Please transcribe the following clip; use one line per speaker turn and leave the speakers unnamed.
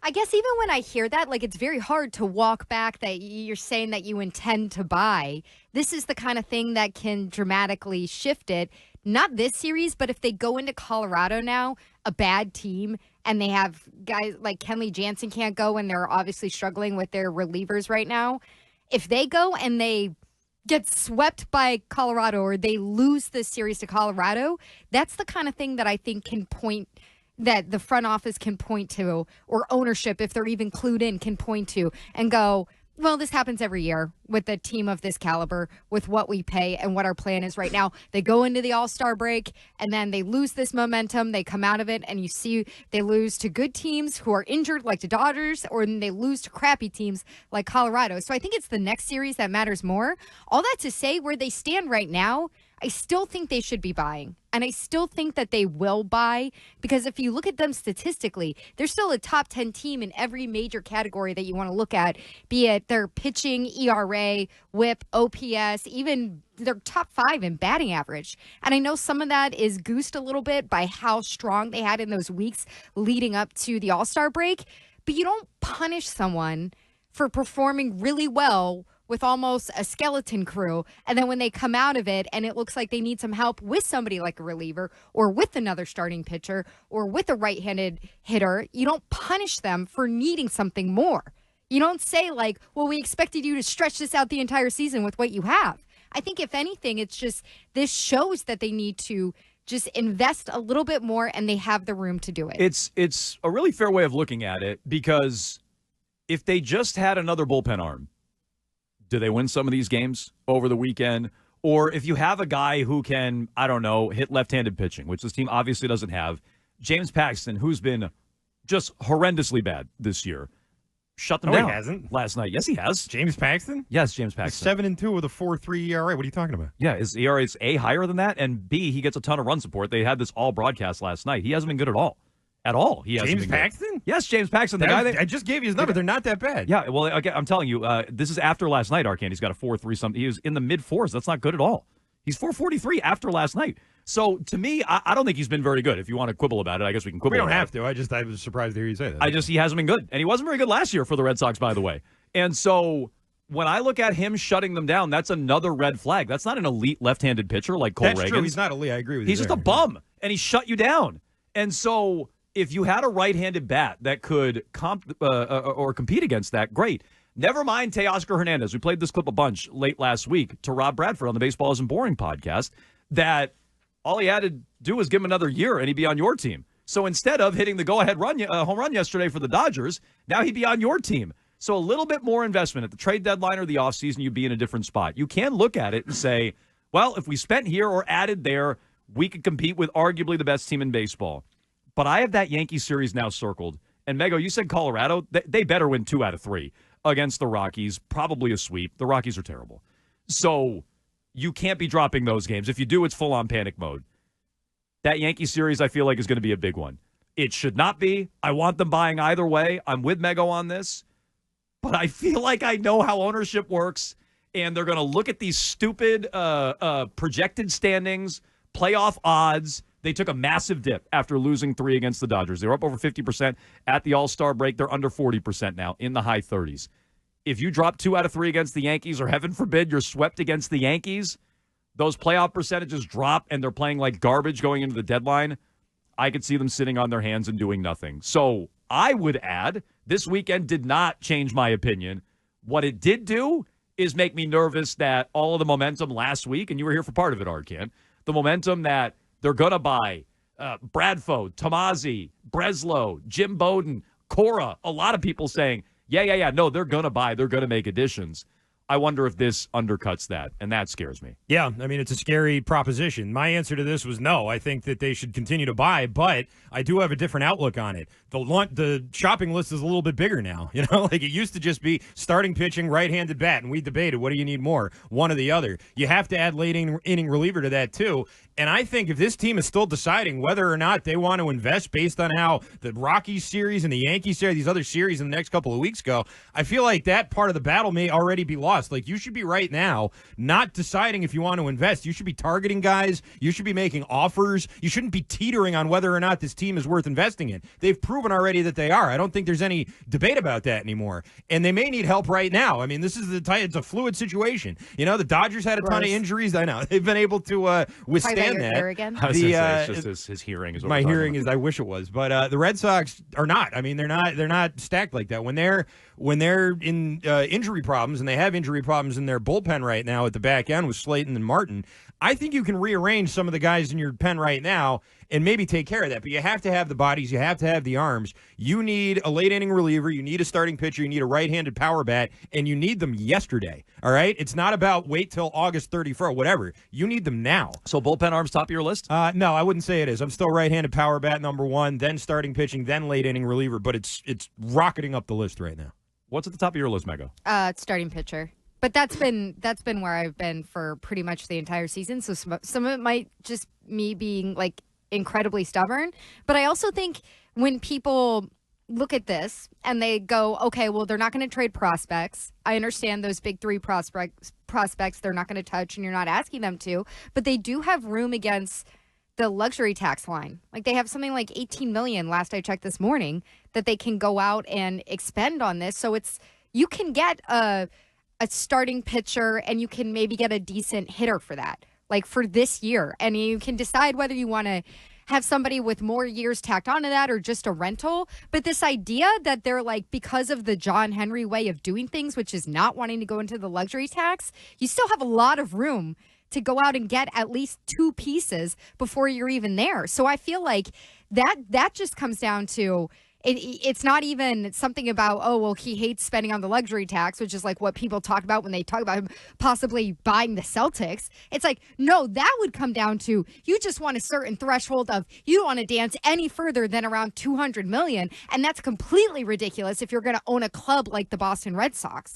I guess even when I hear that, like, it's very hard to walk back that you're saying that you intend to buy. This is the kind of thing that can dramatically shift it. Not this series, but if they go into Colorado now, a bad team, and they have guys like Kenley Jansen can't go, and they're obviously struggling with their relievers right now. If they go and they get swept by Colorado or they lose this series to Colorado, that's the kind of thing that I think can point that the front office can point to, or ownership, if they're even clued in, can point to and go, well, this happens every year with a team of this caliber, with what we pay and what our plan is right now. They go into the All-Star break, and then they lose this momentum. They come out of it, and you see they lose to good teams who are injured, like the Dodgers, or they lose to crappy teams like Colorado. So I think it's the next series that matters more. All that to say, where they stand right now, I still think they should be buying. And I still think that they will buy, because if you look at them statistically, they're still a top 10 team in every major category that you want to look at, be it their pitching, ERA, whip, OPS, even their top 5 in batting average. And I know some of that is goosed a little bit by how strong they had in those weeks leading up to the All-Star break. But you don't punish someone for performing really well with almost a skeleton crew, and then when they come out of it and it looks like they need some help with somebody like a reliever or with another starting pitcher or with a right-handed hitter, you don't punish them for needing something more. You don't say like, well, we expected you to stretch this out the entire season with what you have. I think if anything, it's just this shows that they need to just invest a little bit more, and they have the room to do it.
It's a really fair way of looking at it, because if they just had another bullpen arm, do they win some of these games over the weekend? Or if you have a guy who can, I don't know, hit left-handed pitching, which this team obviously doesn't have, James Paxton, who's been just horrendously bad this year, shut them down.
He hasn't.
Last night. Yes, he has.
James Paxton?
Yes, James Paxton.
7-2 with a 4.3 ERA. What are you talking about?
Yeah, his ERA is A, higher than that, and B, he gets a ton of run support. They had this all broadcast last night. He hasn't been good at all. At all. He hasn't
James
been
Paxton?
Good. Yes, James Paxton. The guy
I just gave you his number. They're not that bad.
Yeah, well, I'm telling you, this is after last night, Arcand. He's got a 4.3 something. He was in the mid-4s. That's not good at all. He's 4.43 after last night. So, to me, I don't think he's been very good. If you want to quibble about it, I guess we can quibble about it.
We don't have to. I was surprised to hear you say that.
He hasn't been good. And he wasn't very good last year for the Red Sox, by the way. And so, when I look at him shutting them down, that's another red flag. That's not an elite left-handed pitcher like Cole Reagan.
That's true. He's not elite. I agree with you.
He's just a bum, and he shut you down. And so, if you had a right-handed bat that could compete against that, great. Never mind Teoscar Hernandez. We played this clip a bunch late last week to Rob Bradford on the Baseball Isn't Boring podcast, that all he had to do was give him another year and he'd be on your team. So instead of hitting the go-ahead home run yesterday for the Dodgers, now he'd be on your team. So a little bit more investment at the trade deadline or the offseason, you'd be in a different spot. You can look at it and say, well, if we spent here or added there, we could compete with arguably the best team in baseball. But I have that Yankee series now circled. And, Mego, you said Colorado. They better win 2 out of 3 against the Rockies. Probably a sweep. The Rockies are terrible. So you can't be dropping those games. If you do, it's full-on panic mode. That Yankee series, I feel like, is going to be a big one. It should not be. I want them buying either way. I'm with Mego on this. But I feel like I know how ownership works. And they're going to look at these stupid projected standings, playoff odds. They took a massive dip after losing 3 against the Dodgers. They were up over 50% at the All-Star break. They're under 40% now, in the high 30s. If you drop 2 out of 3 against the Yankees, or heaven forbid you're swept against the Yankees, those playoff percentages drop and they're playing like garbage going into the deadline. I could see them sitting on their hands and doing nothing. So I would add, this weekend did not change my opinion. What it did do is make me nervous that all of the momentum last week, and you were here for part of it, Arcand, the momentum that they're going to buy Bradfo, Tomasi, Breslow, Jim Bowden, Cora, a lot of people saying, yeah, no, they're going to buy, they're going to make additions. I wonder if this undercuts that, and that scares me.
Yeah, I mean, it's a scary proposition. My answer to this was no. I think that they should continue to buy, but I do have a different outlook on it. The shopping list is a little bit bigger now. You know, like it used to just be starting pitching, right-handed bat, and we debated, what do you need more, one or the other? You have to add late inning reliever to that, too. And I think if this team is still deciding whether or not they want to invest based on how the Rockies series and the Yankees series, these other series in the next couple of weeks go, I feel like that part of the battle may already be lost. lost. Like, you should be right now not deciding if you want to invest. You should be targeting guys. You should be making offers. You shouldn't be teetering on whether or not this team is worth investing in. They've proven already that they are. I don't think there's any debate about that anymore. And they may need help right now. I mean, this is it's a fluid situation. You know, the Dodgers had a ton of injuries. I know. They've been able to withstand that.
Again?
I was gonna say, it's just his hearing is what
my
we're
hearing
talking
is I wish it was. But the Red Sox are not. I mean, they're not stacked like that. When they're in injury problems, and they have injury problems in their bullpen right now at the back end with Slayton and Martin, I think you can rearrange some of the guys in your pen right now and maybe take care of that. But you have to have the bodies. You have to have the arms. You need a late-inning reliever. You need a starting pitcher. You need a right-handed power bat, and you need them yesterday, all right? It's not about wait till August 31st, whatever. You need them now.
So bullpen arms top of your list?
No, I wouldn't say it is. I'm still right-handed power bat number one, then starting pitching, then late-inning reliever, but it's rocketing up the list right now.
What's at the top of your list, Mego?
Starting pitcher. But that's been where I've been for pretty much the entire season. So some of it might just me being like incredibly stubborn. But I also think when people look at this and they go, okay, well, they're not going to trade prospects. I understand those big three prospects they're not going to touch and you're not asking them to. But they do have room against the luxury tax line. Like they have something like $18 million last I checked this morning that they can go out and expend on this. So you can get a starting pitcher and you can maybe get a decent hitter for that, like for this year. And you can decide whether you want to have somebody with more years tacked onto that or just a rental. But this idea that they're like, because of the John Henry way of doing things, which is not wanting to go into the luxury tax, you still have a lot of room to go out and get at least two pieces before you're even there. So I feel like that just comes down to it's not even something about, oh, well, he hates spending on the luxury tax, which is like what people talk about when they talk about him possibly buying the Celtics. It's like, no, that would come down to you just want a certain threshold of you don't want to dance any further than around $200 million. And that's completely ridiculous if you're going to own a club like the Boston Red Sox.